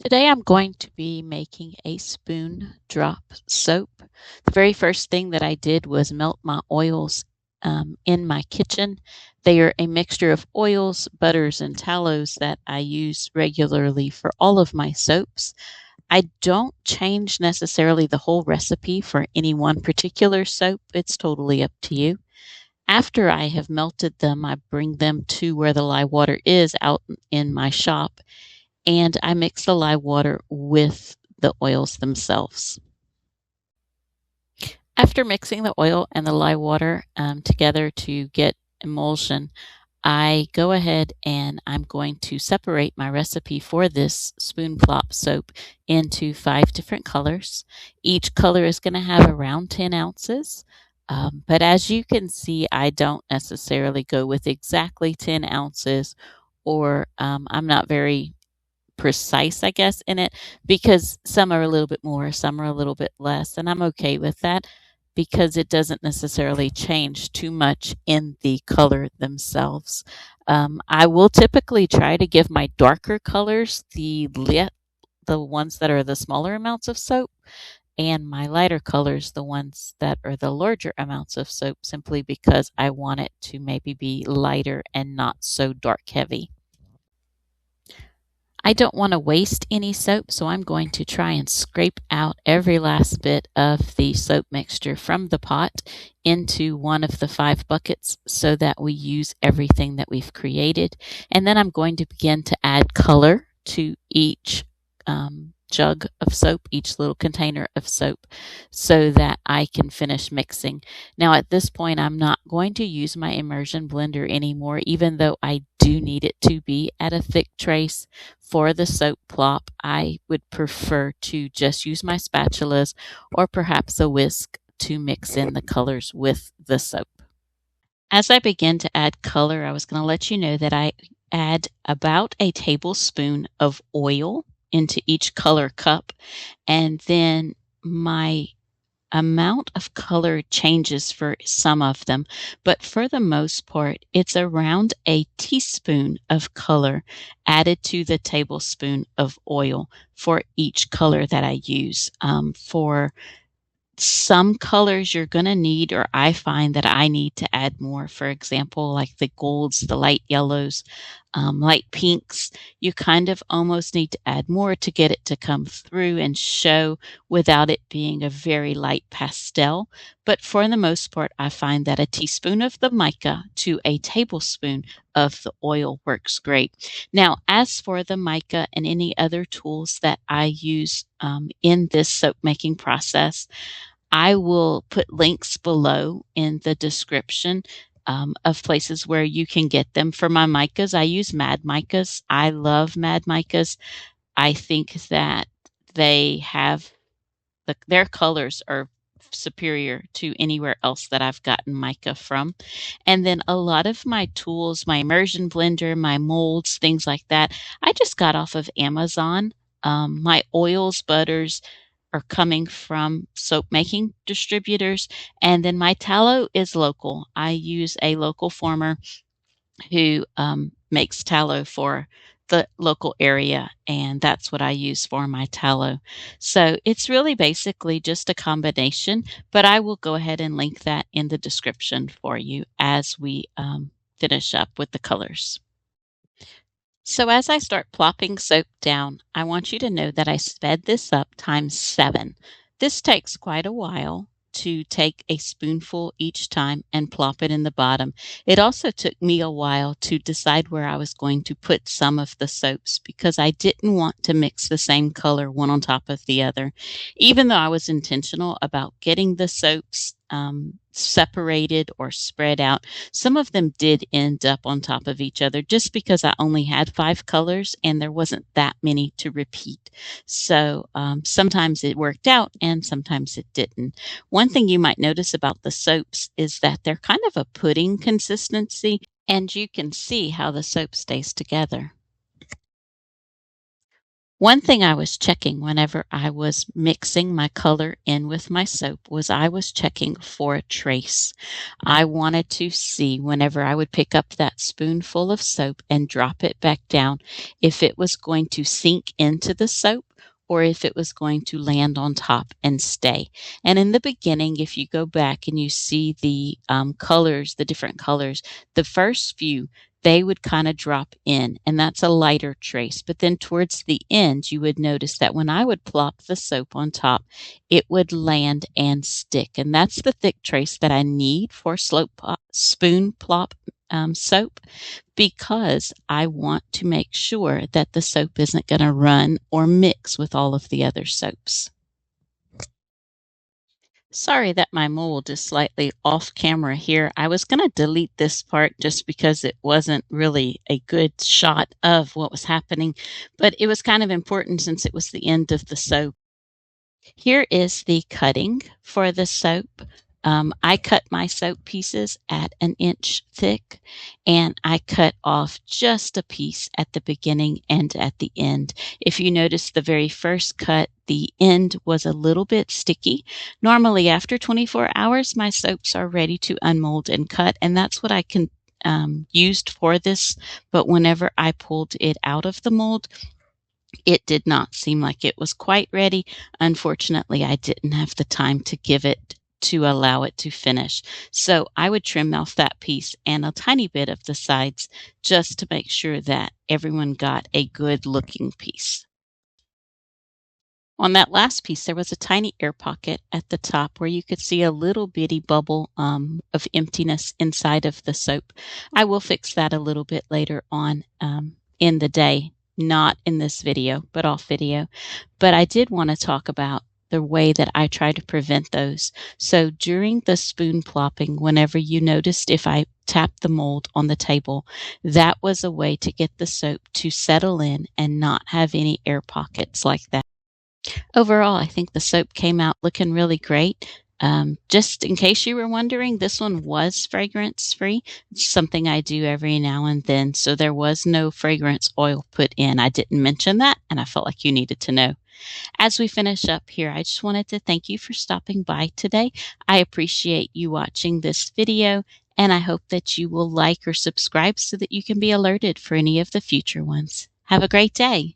Today I'm going to be making a spoon drop soap. The very first thing that I did was melt my oils in my kitchen. They are a mixture of oils, butters, and tallows that I use regularly for all of my soaps. I don't change necessarily the whole recipe for any one particular soap. It's totally up to you. After I have melted them, I bring them to where the lye water is out in my shop, and I mix the lye water with the oils themselves. After mixing the oil and the lye water together to get emulsion, I go ahead and I'm going to separate my recipe for this spoon plop soap into 5 different colors. Each color is going to have around 10 ounces. But as you can see, I don't necessarily go with exactly 10 ounces, or I'm not very precise, I guess, in it, because some are a little bit more, some are a little bit less, and I'm okay with that because it doesn't necessarily change too much in the color themselves. I will typically try to give my darker colors the ones that are the smaller amounts of soap, and my lighter colors the ones that are the larger amounts of soap, simply because I want it to maybe be lighter and not so dark heavy. I don't want to waste any soap, so I'm going to try and scrape out every last bit of the soap mixture from the pot into one of the 5 buckets so that we use everything that we've created. And then I'm going to begin to add color to each jug of soap, each little container of soap, so that I can finish mixing. Now, at this point, I'm not going to use my immersion blender anymore, even though I do need it to be at a thick trace for the soap plop. I would prefer to just use my spatulas or perhaps a whisk to mix in the colors with the soap. As I begin to add color, I was going to let you know that I add about a tablespoon of oil into each color cup, and then my amount of color changes for some of them, but for the most part, it's around a teaspoon of color added to the tablespoon of oil for each color that I use. For some colors you're going to need, or I find that I need to add more. For example, like the golds, the light yellows, light pinks, you kind of almost need to add more to get it to come through and show without it being a very light pastel. But for the most part, I find that a teaspoon of the mica to a tablespoon of the oil works great. Now, as for the mica and any other tools that I use in this soap making process, I will put links below in the description of places where you can get them. For my micas, I use Mad Micas. I love Mad Micas. I think that they have their colors are superior to anywhere else that I've gotten mica from. And then a lot of my tools, my immersion blender, my molds, things like that, I just got off of Amazon. My oils, butters, are coming from soap making distributors. And then my tallow is local. I use a local farmer who makes tallow for the local area, and that's what I use for my tallow. So it's really basically just a combination, but I will go ahead and link that in the description for you as we finish up with the colors. So as I start plopping soap down, I want you to know that I sped this up times 7. This takes quite a while to take a spoonful each time and plop it in the bottom. It also took me a while to decide where I was going to put some of the soaps because I didn't want to mix the same color one on top of the other. Even though I was intentional about getting the soaps separated or spread out, some of them did end up on top of each other just because I only had 5 colors and there wasn't that many to repeat. So sometimes it worked out and sometimes it didn't. One thing you might notice about the soaps is that they're kind of a pudding consistency, and you can see how the soap stays together. One thing I was checking whenever I was mixing my color in with my soap was I was checking for a trace. I wanted to see whenever I would pick up that spoonful of soap and drop it back down if it was going to sink into the soap or if it was going to land on top and stay. And in the beginning, if you go back and you see the colors, the different colors, the first few, they would kind of drop in, and that's a lighter trace. But then towards the end, you would notice that when I would plop the soap on top, it would land and stick. And that's the thick trace that I need for spoon plop soap, because I want to make sure that the soap isn't going to run or mix with all of the other soaps. Sorry that my mold is slightly off camera here. I was going to delete this part just because it wasn't really a good shot of what was happening, but it was kind of important since it was the end of the soap. Here is the cutting for the soap. I cut my soap pieces at 1 inch thick, and I cut off just a piece at the beginning and at the end. If you notice the very first cut, the end was a little bit sticky. Normally after 24 hours, my soaps are ready to unmold and cut, and that's what I can used for this. But whenever I pulled it out of the mold, it did not seem like it was quite ready. Unfortunately, I didn't have the time to give it to allow it to finish. So I would trim off that piece and a tiny bit of the sides just to make sure that everyone got a good looking piece. On that last piece, there was a tiny air pocket at the top where you could see a little bitty bubble of emptiness inside of the soap. I will fix that a little bit later on in the day. Not in this video, but off video. But I did want to talk about the way that I try to prevent those. So during the spoon plopping, whenever you noticed if I tapped the mold on the table, that was a way to get the soap to settle in and not have any air pockets like that. Overall, I think the soap came out looking really great. Just in case you were wondering, this one was fragrance free. It's something I do every now and then. So there was no fragrance oil put in. I didn't mention that, and I felt like you needed to know. As we finish up here, I just wanted to thank you for stopping by today. I appreciate you watching this video, and I hope that you will like or subscribe so that you can be alerted for any of the future ones. Have a great day.